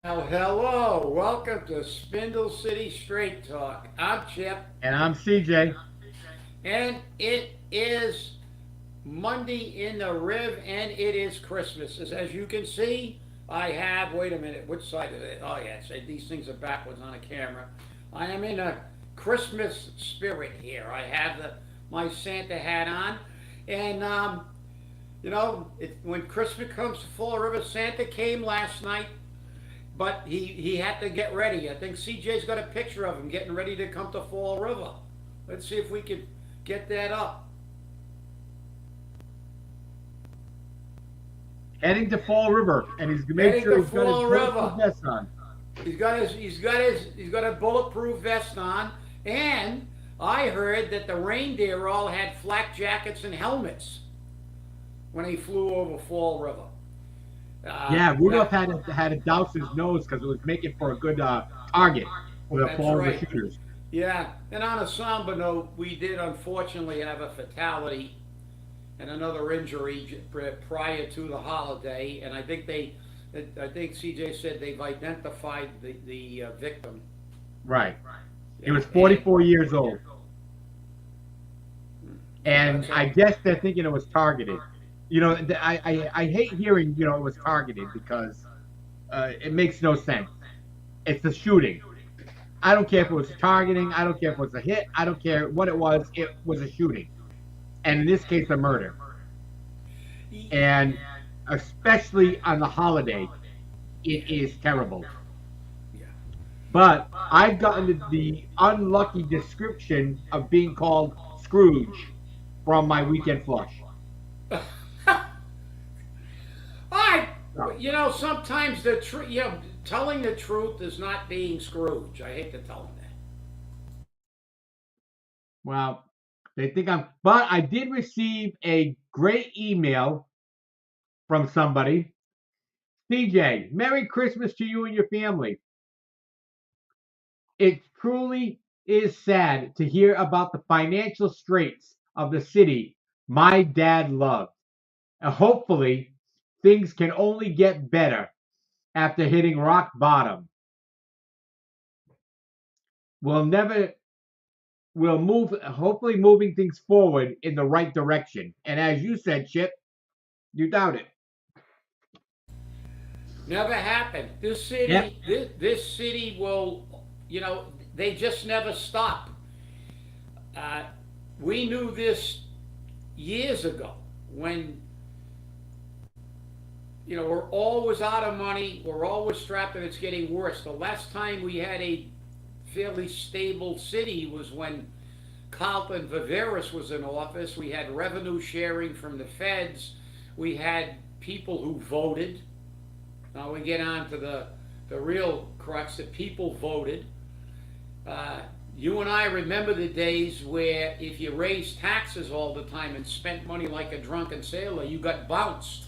Well, hello. Welcome to Spindle City Straight Talk. I'm Chip, And I'm CJ. and it is Monday in the Riv, and it is Christmas. As you can see, I have, wait a minute, which side of it? Oh, yeah, these things are backwards on a camera. I am in a Christmas spirit here. I have my Santa hat on, and when Christmas comes to Fall River, Santa came last night. But he had to get ready. I think CJ's got a picture of him getting ready to come to Fall River. Let's see if we can get that up. Heading to Fall River, and he's made Heading sure to he's got his Fall bulletproof River. vest on. He's got a bulletproof vest on, and I heard that the reindeer all had flak jackets and helmets when he flew over Fall River. Yeah, Rudolph That had to douse his nose because it was making for a good target for the that's Fall River right. shooters. Yeah, and on a somber note, we did unfortunately have a fatality and another injury prior to the holiday, and I think CJ said they've identified the victim. Right. He Yeah, was and 44 years old, so and that's I all. guess they're thinking it was targeted. I hate hearing it was targeted because it makes no sense. It's a shooting. I don't care if it was targeting. I don't care if it was a hit. I don't care what it was. It was a shooting, and in this case, a murder. And especially on the holiday, it is terrible. Yeah. But I've gotten the unlucky description of being called Scrooge from my weekend flush. I, So, sometimes telling the truth is not being Scrooge. I hate to tell him that. well, they think I'm, but I did receive a great email from somebody. CJ, Merry Christmas to you and your family. It truly is sad to hear about the financial straits of the city my dad loved. Hopefully, things can only get better after hitting rock bottom. We'll never, we'll move, hopefully, moving things forward in the right direction. And as you said, Chip, you doubt it. Never happened. Yep. This city will, they just never stop. Uh, we knew this years ago when we're always out of money, we're always strapped, and it's getting worse. The last time we had a fairly stable city was when Carlton Viveris was in office. We had revenue sharing from the feds. We had people who voted. Now we get on to the real crux that people voted. Uh, you and I remember the days where if you raised taxes all the time and spent money like a drunken sailor, you got bounced.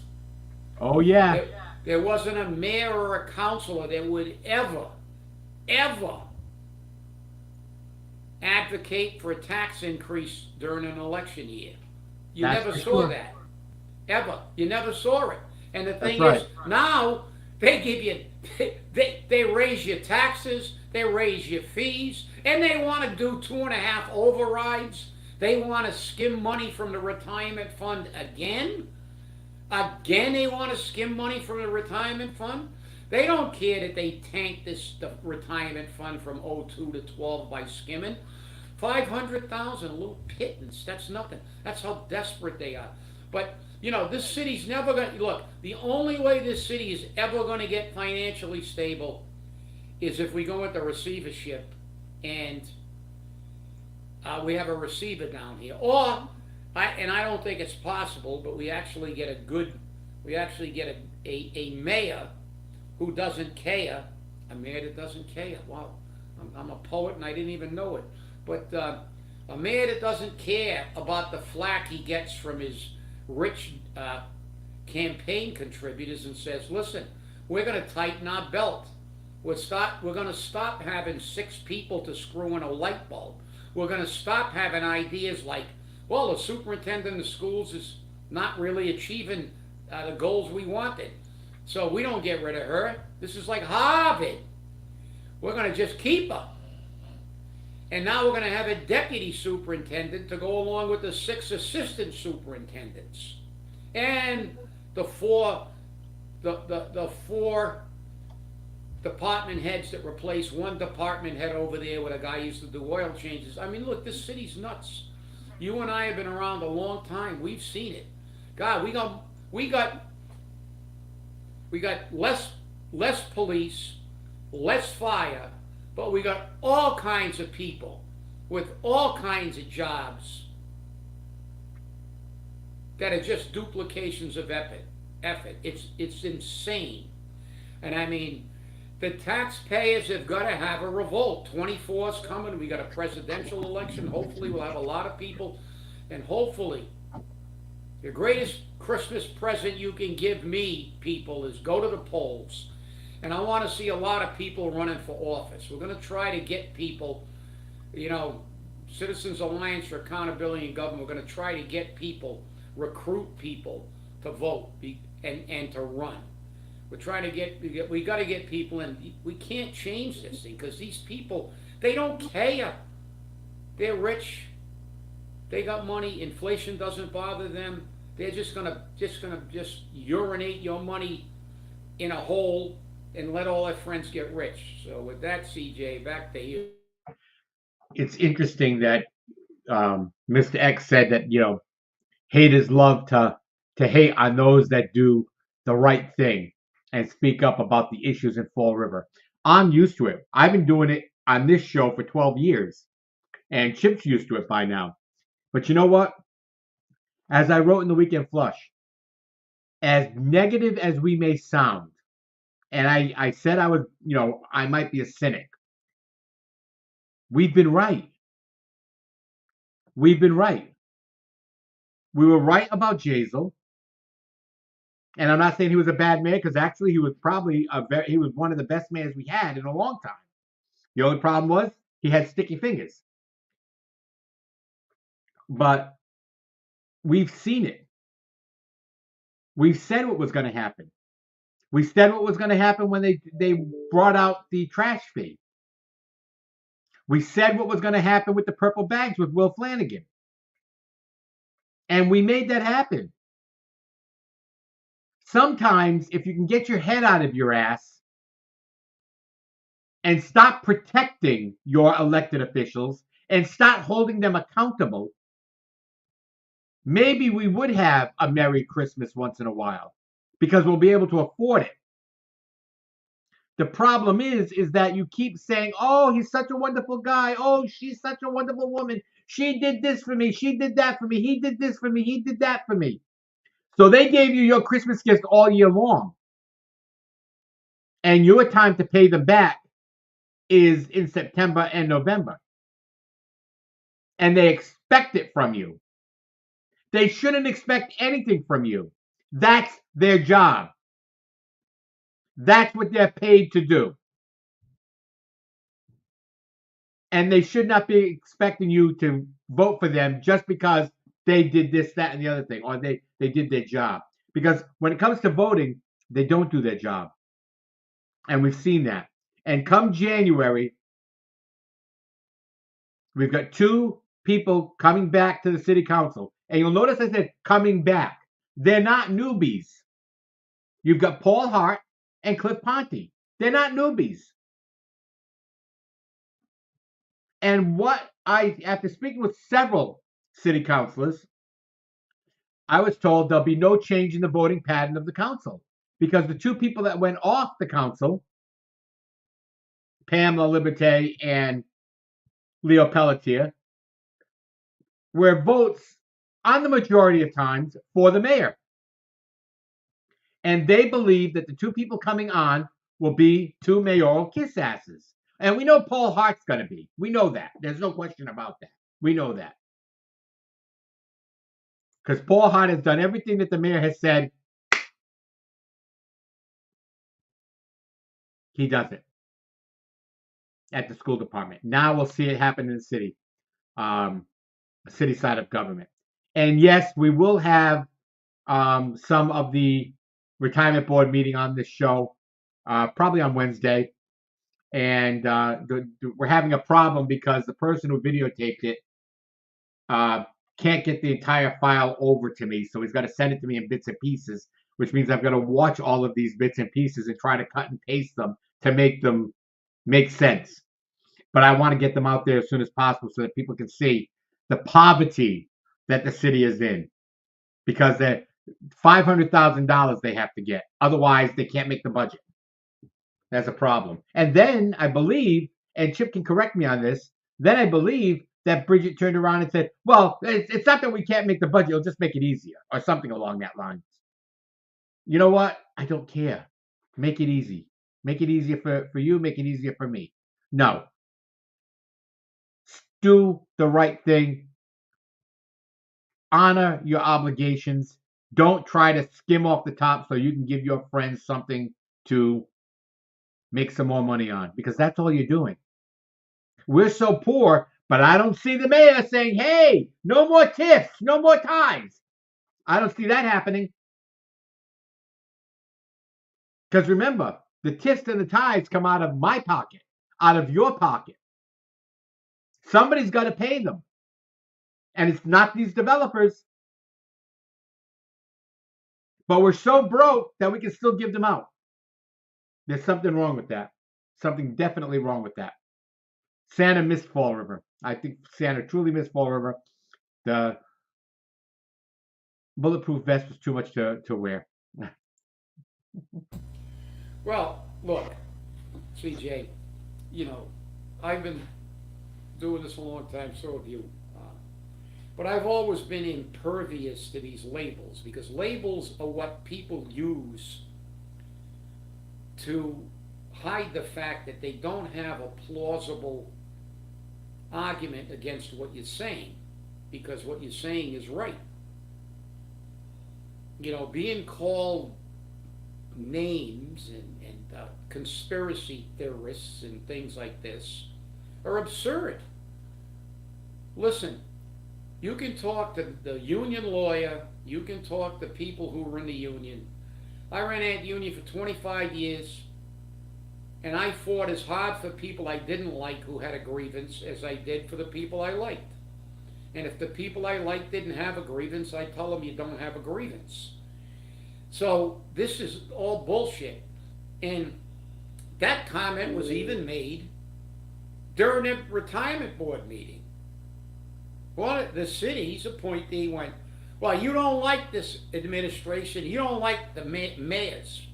Oh, yeah. There, there wasn't a mayor or a councilor that would ever advocate for a tax increase during an election year. You That's never for saw sure. that. Ever. You never saw it. And the That's thing is, right. now they give you, they raise your taxes, they raise your fees, and they want to do 2.5 overrides. They want to skim money from the retirement fund again. Again, they want to skim money from the retirement fund. They don't care that they tanked the retirement fund from '02 to 12 by skimming. 500,000, a little pittance. That's nothing. That's how desperate they are. But this city's never going to look. The only way this city is ever going to get financially stable is if we go into receivership and we have a receiver down here, or I don't think it's possible, but we actually get a mayor who doesn't care, a mayor that doesn't care. Wow, I'm a poet and I didn't even know it. But a mayor that doesn't care about the flack he gets from his rich campaign contributors and says, listen, we're going to tighten our belt. We're going to stop having 6 people to screw in a light bulb. We're going to stop having ideas like, well, the superintendent of schools is not really achieving the goals we wanted. So we don't get rid of her. This is like Harvard. We're going to just keep her. And now we're going to have a deputy superintendent to go along with the 6 assistant superintendents. And the four the four department heads that replace one department head over there where a guy used to do oil changes. I mean, look, this city's nuts. You and I have been around a long time. We've seen it. God, we got less police, less fire, but we got all kinds of people with all kinds of jobs that are just duplications of effort. It's insane. And I mean, the taxpayers have got to have a revolt. 24 is coming. We got a presidential election. Hopefully, we'll have a lot of people. And hopefully, the greatest Christmas present you can give me, people, is go to the polls. And I want to see a lot of people running for office. We're going to try to get people, Citizens Alliance for Accountability in Government, we're going to try to get people, recruit people to vote and to run. We're trying to we got to get people in. We can't change this thing because these people, they don't care. They're rich. They got money. Inflation doesn't bother them. They're just gonna urinate your money in a hole and let all their friends get rich. So with that, CJ, back to you. It's interesting that Mr. X said that haters love to hate on those that do the right thing and speak up about the issues in Fall River. I'm used to it. I've been doing it on this show for 12 years, and Chip's used to it by now. But you know what? As I wrote in the Weekend Flush, as negative as we may sound, and I said I was, I might be a cynic. We've been right. We've been right. We were right about Jazel. And I'm not saying he was a bad man, because actually he was probably he was one of the best mans we had in a long time. The only problem was he had sticky fingers. But we've seen it. We've said what was going to happen. We said what was going to happen when they brought out the trash fee. We said what was going to happen with the purple bags with Will Flanagan. And we made that happen. Sometimes, if you can get your head out of your ass and stop protecting your elected officials and start holding them accountable, maybe we would have a Merry Christmas once in a while, because we'll be able to afford it. The problem is that you keep saying, oh, he's such a wonderful guy. Oh, she's such a wonderful woman. She did this for me. She did that for me. He did this for me. He did that for me. So they gave you your Christmas gift all year long. And your time to pay them back is in September and November. And they expect it from you. They shouldn't expect anything from you. That's their job. That's what they're paid to do. And they should not be expecting you to vote for them just because they did this, that, and the other thing, or they did their job. Because when it comes to voting, they don't do their job. And we've seen that. And come January, we've got 2 people coming back to the city council. And you'll notice I said coming back. They're not newbies. You've got Paul Hart and Cliff Ponte. They're not newbies. And after speaking with several city councilors, I was told there'll be no change in the voting pattern of the council, because the 2 people that went off the council, Pamela Liberté and Leo Pelletier, were votes on the majority of times for the mayor. And they believe that the 2 people coming on will be 2 mayoral kiss asses. And we know Paul Hart's going to be. We know that. There's no question about that. We know that. Because Paul Hart has done everything that the mayor has said. He does it at the school department. Now we'll see it happen in the city, city side of government. And yes, we will have some of the retirement board meeting on this show, probably on Wednesday, and we're having a problem because the person who videotaped it uh, can't get the entire file over to me, so he's got to send it to me in bits and pieces, which means I've got to watch all of these bits and pieces and try to cut and paste them to make them make sense. But I want to get them out there as soon as possible so that people can see the poverty that the city is in, because they're $500,000 they have to get. Otherwise, they can't make the budget. That's a problem. And then I believe, and Chip can correct me on this, then I believe that Bridget turned around and said, well, it's not that we can't make the budget, it'll just make it easier, or something along that line. You know what? I don't care. Make it easy. Make it easier for you, make it easier for me. No. Do the right thing. Honor your obligations. Don't try to skim off the top so you can give your friends something to make some more money on, because that's all you're doing. We're so poor, but I don't see the mayor saying, hey, no more tips, no more ties. I don't see that happening. Because remember, the tips and the ties come out of my pocket, out of your pocket. Somebody's got to pay them. And it's not these developers. But we're so broke that we can still give them out. There's something wrong with that. Something definitely wrong with that. Santa missed Fall River. I think Santa truly missed Fall River. The bulletproof vest was too much to wear. Well, look, CJ, I've been doing this a long time, so have you. But I've always been impervious to these labels, because labels are what people use to hide the fact that they don't have a plausible argument against what you're saying, because what you're saying is right. Being called names and conspiracy theorists and things like this are absurd. Listen, you can talk to the union lawyer, you can talk to people who were in the union. I ran that union for 25 years, and I fought as hard for people I didn't like who had a grievance as I did for the people I liked. And if the people I liked didn't have a grievance, I tell them you don't have a grievance. So this is all bullshit. And that comment was even made during a retirement board meeting. Well, the city's appointee went, well, you don't like this administration, you don't like the mayors.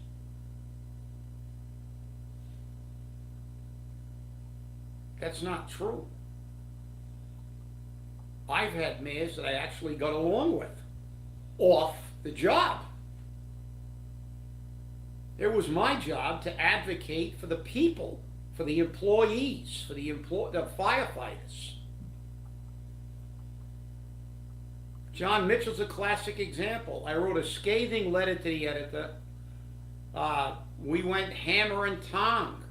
That's not true. I've had mayors that I actually got along with off the job. It was my job to advocate for the people, for the employees, for the firefighters. John Mitchell's a classic example. I wrote a scathing letter to the editor. We went hammer and tong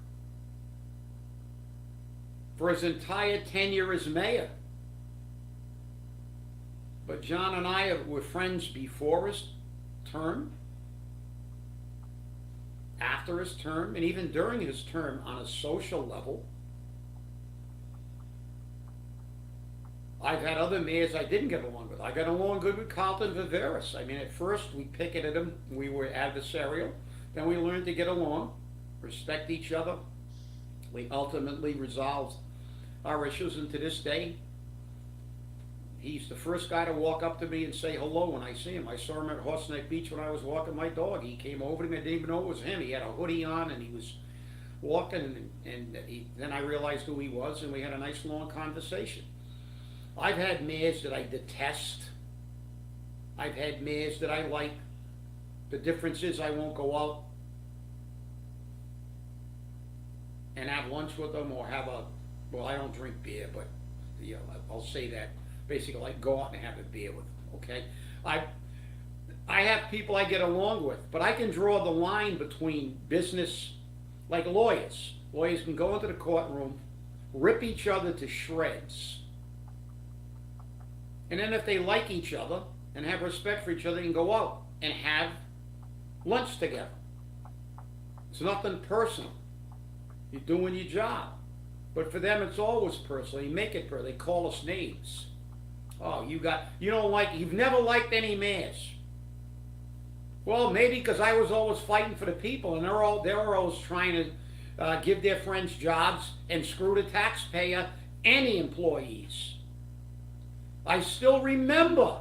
for his entire tenure as mayor. But John and I were friends before his term, after his term, and even during his term on a social level. I've had other mayors I didn't get along with. I got along good with Carlton Viveris. I mean, at first we picketed him, we were adversarial. Then we learned to get along, respect each other. We ultimately resolved our issues, and to this day, he's the first guy to walk up to me and say hello when I see him. I saw him at Horse Neck Beach when I was walking my dog. He came over to me, I didn't even know it was him. He had a hoodie on and he was walking, and then I realized who he was, and we had a nice long conversation. I've had mayors that I detest. I've had mayors that I like. The difference is I won't go out and have lunch with them or well, I don't drink beer, but I'll say that. Basically, like go out and have a beer with them, okay? I have people I get along with, but I can draw the line between business, like lawyers. Lawyers can go into the courtroom, rip each other to shreds, and then if they like each other and have respect for each other, they can go out and have lunch together. It's nothing personal. You're doing your job. But for them, it's always personal. You make it personal. They call us names. Oh, you've never liked any mayors. Well, maybe because I was always fighting for the people, and they're always trying to give their friends jobs and screw the taxpayer and the employees. I still remember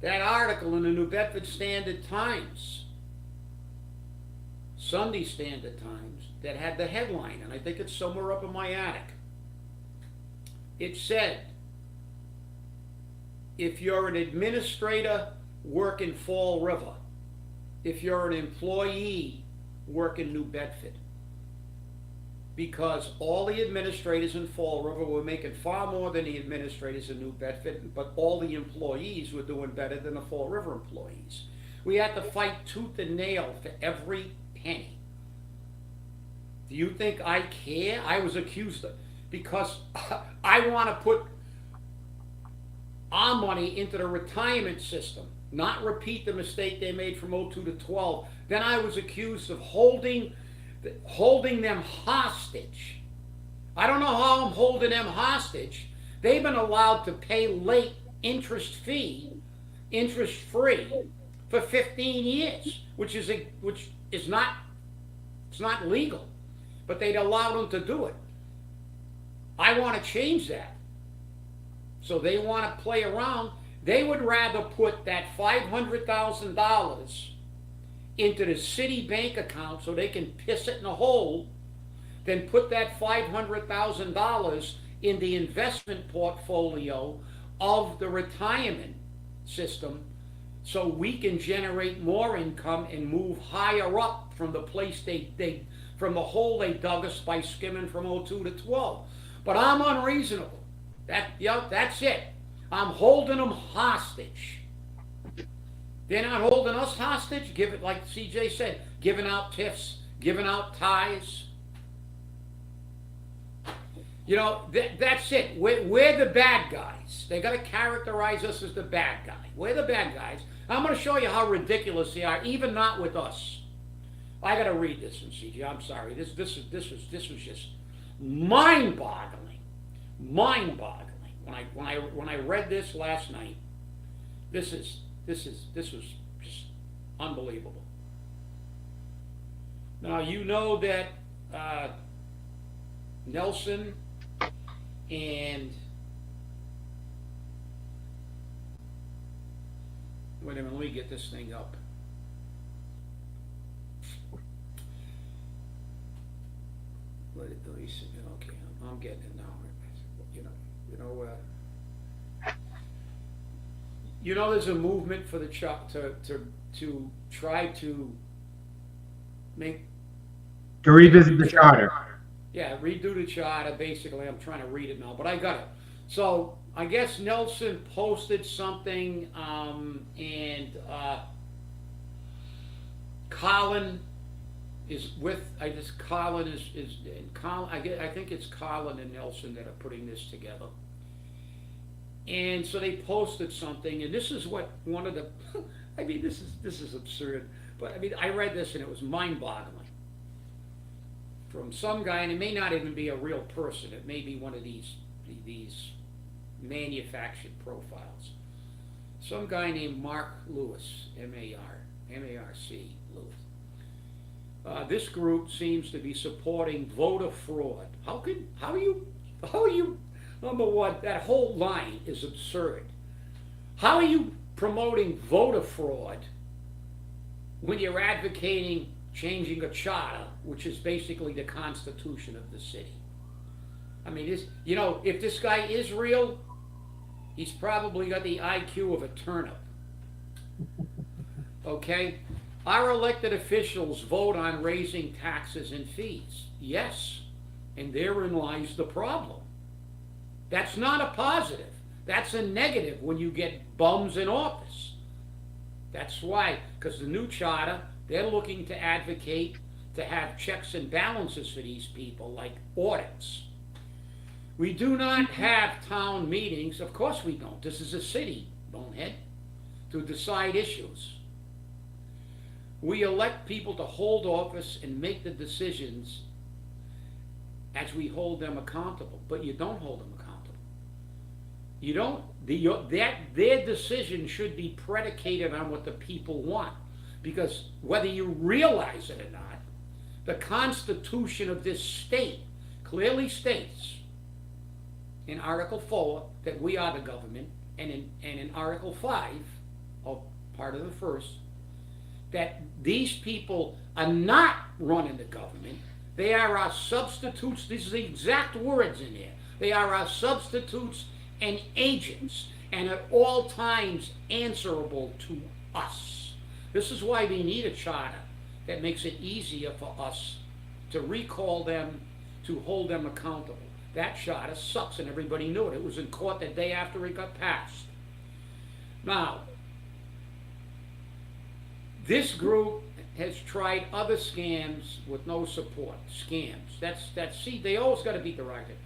that article in the New Bedford Standard Times, Sunday Standard Times, that had the headline, and I think it's somewhere up in my attic. It said, if you're an administrator, work in Fall River. If you're an employee, work in New Bedford. Because all the administrators in Fall River were making far more than the administrators in New Bedford, but all the employees were doing better than the Fall River employees. We had to fight tooth and nail for every penny. Do you think I care? I was accused of, because I want to put our money into the retirement system, not repeat the mistake they made from 02 to 12. Then I was accused of holding them hostage. I don't know how I'm holding them hostage. They've been allowed to pay late interest free, for 15 years, which is not, it's not legal, but they'd allow them to do it. I want to change that. So they want to play around. They would rather put that $500,000 into the city bank account so they can piss it in a hole than put that $500,000 in the investment portfolio of the retirement system so we can generate more income and move higher up from the place from the hole they dug us by skimming from 02 to 12. But I'm unreasonable. That's it. I'm holding them hostage. They're not holding us hostage. Give it, like CJ said, giving out tiffs, giving out ties. You know, that's it. We're the bad guys. They got to characterize us as the bad guy. We're the bad guys. I'm going to show you how ridiculous they are, even not with us. I got to read this one, CJ. I'm sorry. This was just mind-boggling. Mind-boggling. When I read this last night, this was just unbelievable. Now you know that Nelson and wait a minute, let me get this thing up. Let it do. Okay, I'm getting it now. You know, there's a movement for the to try to make to revisit the charter. Yeah, redo the charter. Basically, I'm trying to read it now, but I got it. So I guess Nelson posted something, and Colin is with. Colin is and Colin. I think it's Colin and Nelson that are putting this together. And so they posted something, and this is what one of the. I mean, this is absurd, but I mean, I read this and it was mind-boggling. From some guy, and it may not even be a real person. It may be one of these manufactured profiles. Some guy named Mark Lewis, M-A-R-C Lewis. This group seems to be supporting voter fraud. How are you? Number one, that whole line is absurd. How are you promoting voter fraud when you're advocating changing a charter, which is basically the constitution of the city? I mean, if this guy is real, he's probably got the IQ of a turnip. Okay? Our elected officials vote on raising taxes and fees. Yes. And therein lies the problem. That's not a positive. That's a negative when you get bums in office. That's why, because the new charter, they're looking to advocate to have checks and balances for these people, like audits. We do not have town meetings. Of course we don't. This is a city, bonehead, to decide issues. We elect people to hold office and make the decisions as we hold them accountable, but you don't hold them accountable. You don't. Their decision should be predicated on what the people want, because whether you realize it or not, the Constitution of this state clearly states in Article 4 that we are the government, and in Article 5, or part of the first, that these people are not running the government. They are our substitutes. These are the exact words in there. They are our substitutes and agents, and at all times answerable to us. This is why we need a charter that makes it easier for us to recall them, to hold them accountable. That charter sucks, and everybody knew it. It was in court the day after it got passed. Now, this group has tried other scams with no support. Scams. See, they always got to be derogative.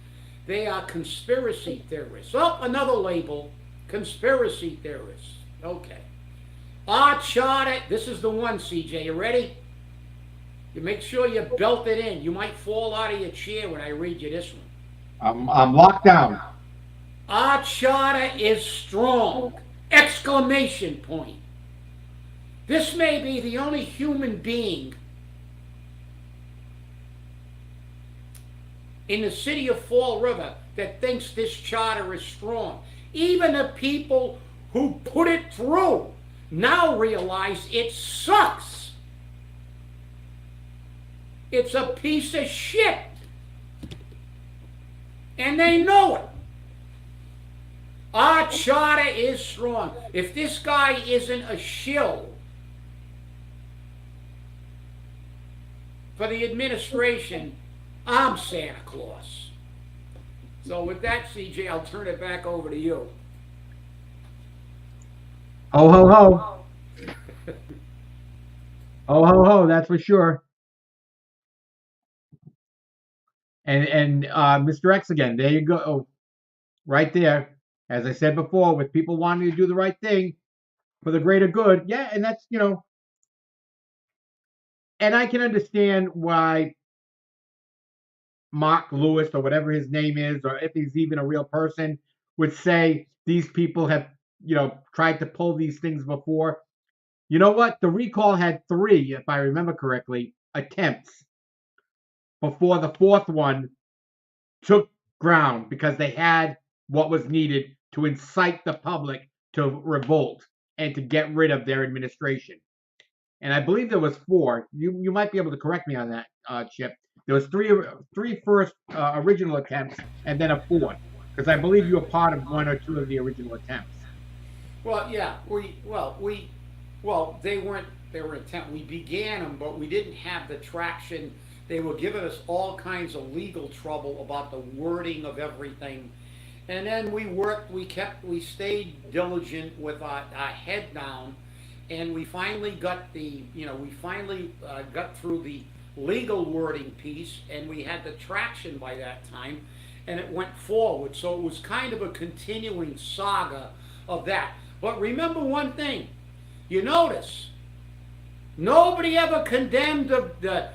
They are conspiracy theorists. Oh, another label. Conspiracy theorists. Okay. Our charter, this is the one, CJ. You ready? You make sure you belt it in. You might fall out of your chair when I read you this one. I'm locked down. Our charter is strong! Exclamation point. This may be the only human being in the city of Fall River that thinks this charter is strong. Even the people who put it through now realize it sucks. It's a piece of shit. And they know it. Our charter is strong. If this guy isn't a shill for the administration, I'm Santa Claus. So with that, CJ, I'll turn it back over to you. Ho, ho, ho. Ho, ho, ho, that's for sure. And Mr. X again, there you go. Oh, right there. As I said before, with people wanting to do the right thing for the greater good. Yeah, and that's, and I can understand why Mark Lewis, or whatever his name is, or if he's even a real person, would say these people have, tried to pull these things before. You know what? The recall had 3, if I remember correctly, attempts before the 4th one took ground, because they had what was needed to incite the public to revolt and to get rid of their administration. And I believe there was 4. You might be able to correct me on that, Chip. There was three first original attempts, and then a 4th, because I believe you were part of 1 or 2 of the original attempts. Well, yeah, they weren't. They were attempt. We began them, but we didn't have the traction. They were giving us all kinds of legal trouble about the wording of everything. And then we worked, we stayed diligent with our head down, and we finally got got through the legal wording piece, and we had the traction by that time, and it went forward. So it was kind of a continuing saga of that. But remember one thing, you notice, nobody ever condemned the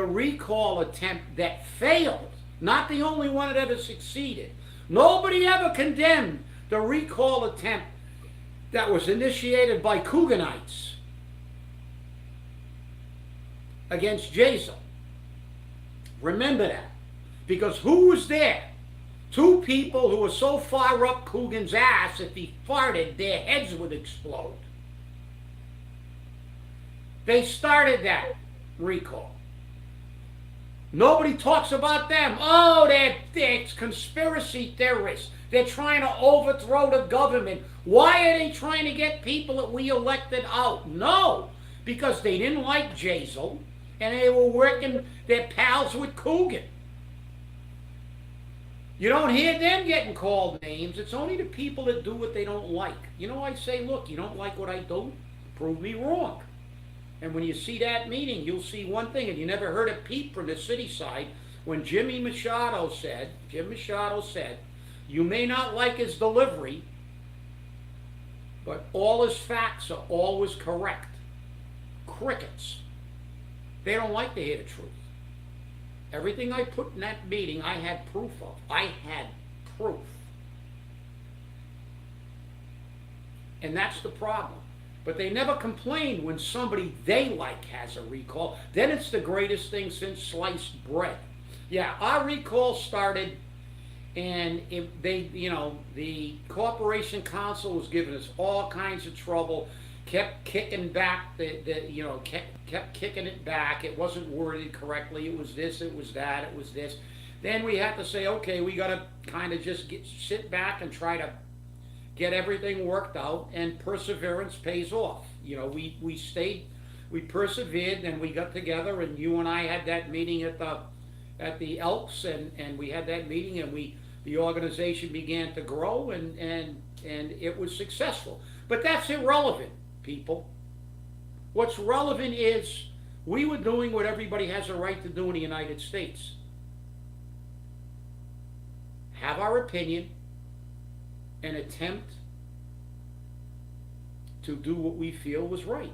recall attempt that failed. Not the only one that ever succeeded. Nobody ever condemned the recall attempt that was initiated by Cooganites against Jason. Remember that. Because who was there? 2 people who were so far up Coogan's ass, if he farted, their heads would explode. They started that recall. Nobody talks about them. Oh, they're conspiracy theorists. They're trying to overthrow the government. Why are they trying to get people that we elected out? No, because they didn't like Jazel, and they were working their pals with Coogan. You don't hear them getting called names. It's only the people that do what they don't like. I say, look, you don't like what I do? Prove me wrong. And when you see that meeting, you'll see one thing, and you never heard a peep from the city side, when Jim Machado said, you may not like his delivery, but all his facts are always correct. crickets. They don't like to hear the truth. Everything I put in that meeting, I had proof of. I had proof. And that's the problem. But they never complain when somebody they like has a recall. Then it's the greatest thing since sliced bread. Yeah, our recall started, and the Corporation Council was giving us all kinds of trouble, kept kicking back kept kicking it back. It wasn't worded correctly. It was this, it was that, it was this. Then we had to say, okay, we got to kind of just sit back and try to get everything worked out, and perseverance pays off. We stayed, we persevered, and we got together, and you and I had that meeting at the Elks, and we had that meeting, and the organization began to grow, and it was successful. But that's irrelevant, people. What's relevant is we were doing what everybody has a right to do in the United States. Have our opinion and attempt to do what we feel was right.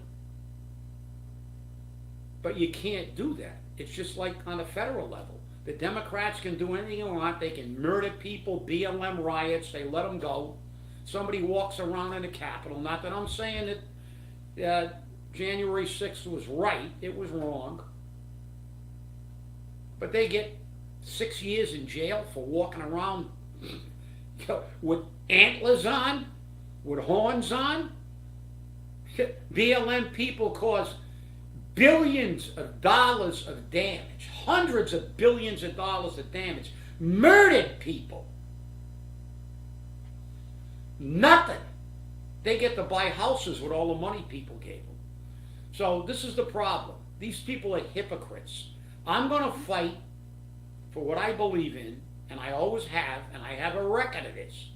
But you can't do that. It's just like on the federal level. The Democrats can do anything they want. They can murder people, BLM riots, they let them go. Somebody walks around in the Capitol. Not that I'm saying that January 6th was right. It was wrong. But they get 6 years in jail for walking around with antlers on, with horns on. BLM people cause billions of dollars of damage, hundreds of billions of dollars of damage, murdered people. Nothing. They get to buy houses with all the money people gave them. So this is the problem. These people are hypocrites. I'm going to fight for what I believe in, and I always have, and I have a record of this.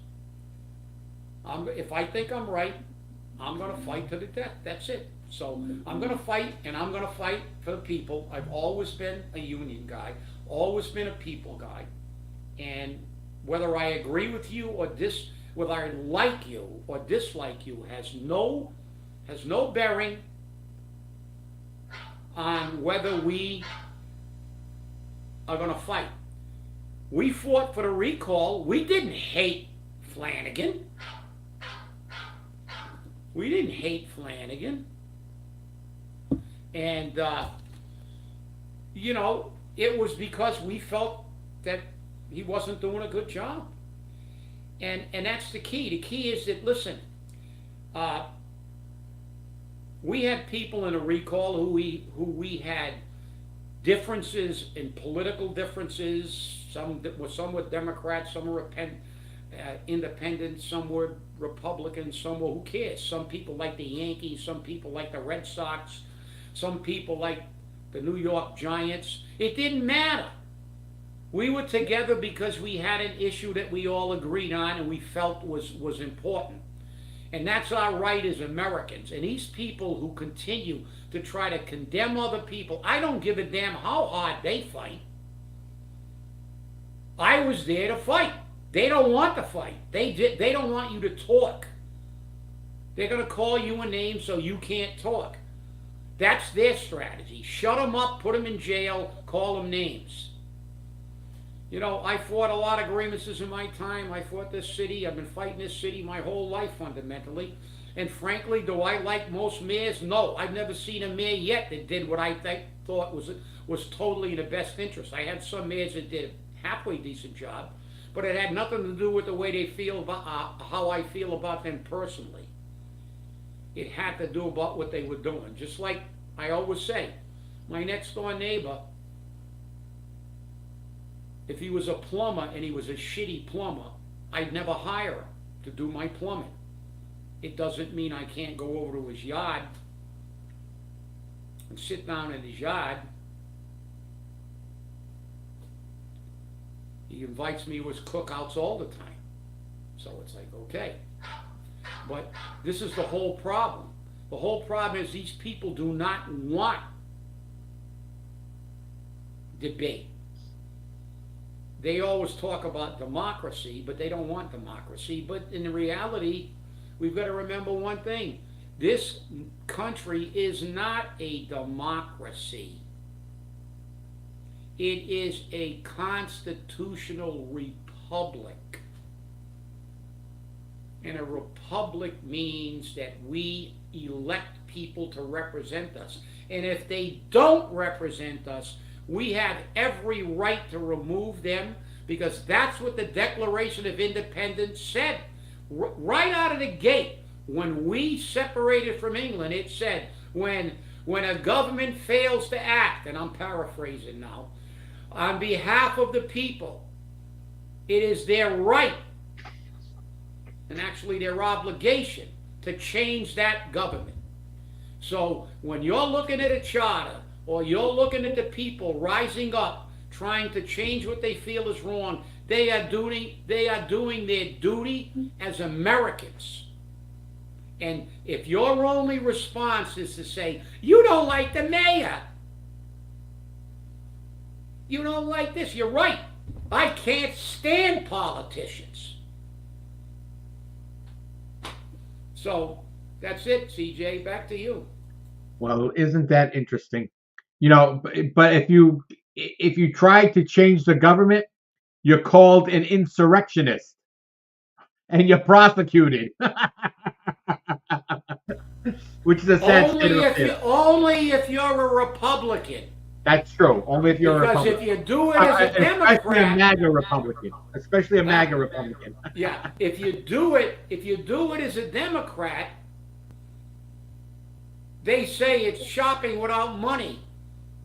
If I think I'm right, I'm going to fight to the death. That's it. So I'm going to fight, and I'm going to fight for the people. I've always been a union guy, always been a people guy. And whether I agree with you or whether I like you or dislike you has no bearing on whether we are going to fight. We fought for the recall. We didn't hate Flanagan. We didn't hate Flanagan. And, it was because we felt that he wasn't doing a good job. And that's the key. The key is that, listen, we had people in a recall who we had differences in political differences. Some were Democrats, some were independents, some were Republicans, some were who cares. Some people like the Yankees, some people like the Red Sox, some people like the New York Giants. It didn't matter. We were together because we had an issue that we all agreed on and we felt was important. And that's our right as Americans. And these people who continue to try to condemn other people, I don't give a damn how hard they fight. I was there to fight. They don't want to fight. They don't want you to talk. They're going to call you a name so you can't talk. That's their strategy. Shut them up, put them in jail, call them names. I fought a lot of grievances in my time. I fought this city. I've been fighting this city my whole life fundamentally. And frankly, do I like most mayors? No. I've never seen a mayor yet that did what I thought was totally in the best interest. I had some mayors that did a halfway decent job, but it had nothing to do with the way they feel about how I feel about them personally. It had to do about what they were doing. Just like I always say, my next door neighbor, if he was a plumber and he was a shitty plumber, I'd never hire him to do my plumbing. It doesn't mean I can't go over to his yard and sit down in his yard. He invites me to his cookouts all the time. So it's like, okay. But this is the whole problem. The whole problem is these people do not want debate. They always talk about democracy, but they don't want democracy. But in reality, we've got to remember one thing. This country is not a democracy. It is a constitutional republic. And a republic means that we elect people to represent us. And if they don't represent us, we have every right to remove them, because that's what the Declaration of Independence said. Right out of the gate, when we separated from England, it said, when a government fails to act, and I'm paraphrasing now, on behalf of the people, it is their right, and actually their obligation, to change that government. So when you're looking at a charter, or you're looking at the people rising up, trying to change what they feel is wrong, they are doing their duty as Americans. And if your only response is to say, you don't like the mayor, you don't like this, you're right. I can't stand politicians. So that's it, CJ. Back to you. Well, isn't that interesting? But if you try to change the government, you're called an insurrectionist, and you're prosecuted, which is a sad state of affairs. Only if you're a Republican. That's true. Only if you're a Because Republican. if you do it as a Democrat, especially a MAGA Republican, especially a MAGA Republican. Yeah, if you do it as a Democrat, they say it's shopping without money.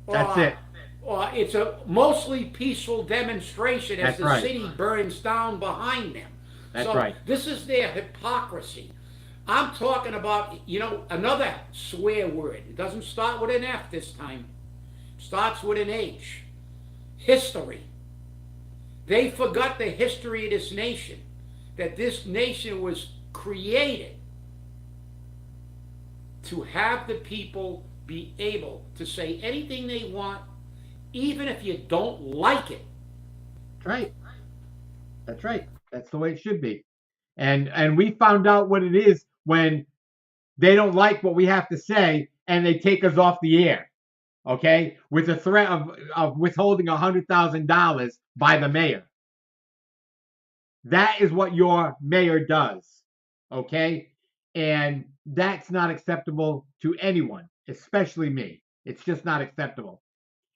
That's it. Or it's a mostly peaceful demonstration as the city burns down behind them. That's right. This is their hypocrisy. I'm talking about, another swear word. It doesn't start with an F this time. It starts with an H. History. They forgot the history of this nation. That this nation was created to have the people be able to say anything they want, even if you don't like it. That's right. That's right. That's the way it should be. And we found out what it is when they don't like what we have to say and they take us off the air. Okay? With the threat of withholding $100,000 by the mayor. That is what your mayor does. Okay? And that's not acceptable to anyone, especially me. It's just not acceptable.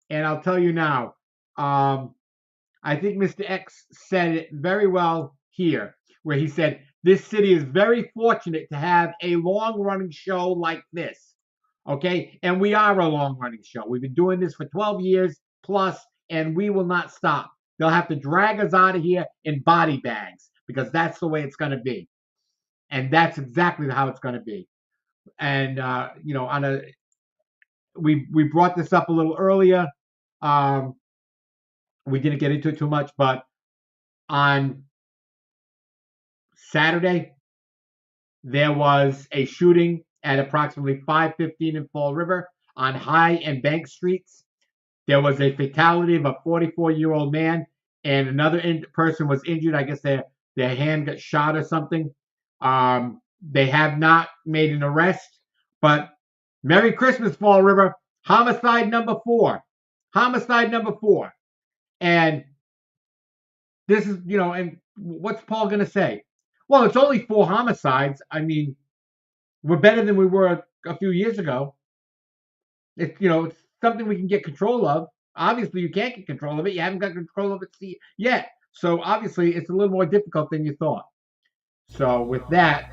And I'll tell you now, I think Mr. X said it very well here, where he said, this city is very fortunate to have a long-running show like this. Okay? And we are a long-running show. We've been doing this for 12 years plus, and we will not stop. They'll have to drag us out of here in body bags, because that's the way it's going to be. And that's exactly how it's going to be. And, we brought this up a little earlier. We didn't get into it too much, but on Saturday, there was a shooting at approximately 5:15 in Fall River on High and Bank Streets. There was a fatality of a 44-year-old man, and another person was injured. I guess their hand got shot or something. They have not made an arrest, but Merry Christmas, Fall River. Homicide number 4. Homicide number 4. And this is, and what's Paul going to say? Well, it's only 4 homicides. I mean, we're better than we were a few years ago. It's, it's something we can get control of. Obviously, you can't get control of it. You haven't got control of it yet. So, obviously, it's a little more difficult than you thought. So, with that,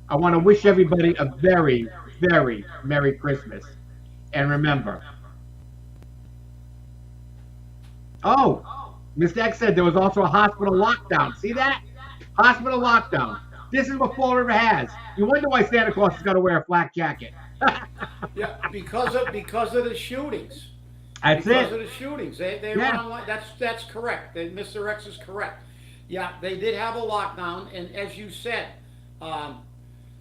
I want to wish everybody a very, very Merry Christmas. And remember. Oh, Mr. X said there was also a hospital lockdown. See that? Hospital lockdown. This is what Fall River has. You wonder why Santa Claus has got to wear a flak jacket. Yeah, because of the shootings. Because of the shootings. They were on, that's correct. Mr. X is correct. Yeah, they did have a lockdown, and as you said, I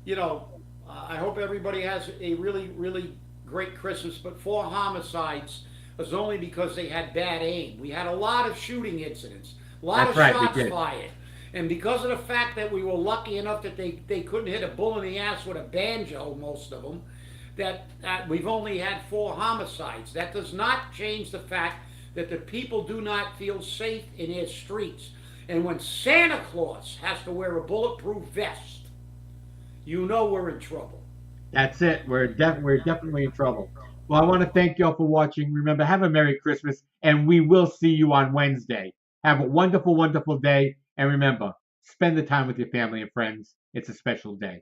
hope everybody has a really, really great Christmas. But 4 homicides was only because they had bad aim. We had a lot of shooting incidents, a lot of shots fired. And because of the fact that we were lucky enough that they couldn't hit a bull in the ass with a banjo, most of them, that we've only had 4 homicides. That does not change the fact that the people do not feel safe in their streets. And when Santa Claus has to wear a bulletproof vest, you know we're in trouble. That's it. We're definitely in trouble. Well, I want to thank y'all for watching. Remember, have a Merry Christmas, and we will see you on Wednesday. Have a wonderful, wonderful day, and remember, spend the time with your family and friends. It's a special day.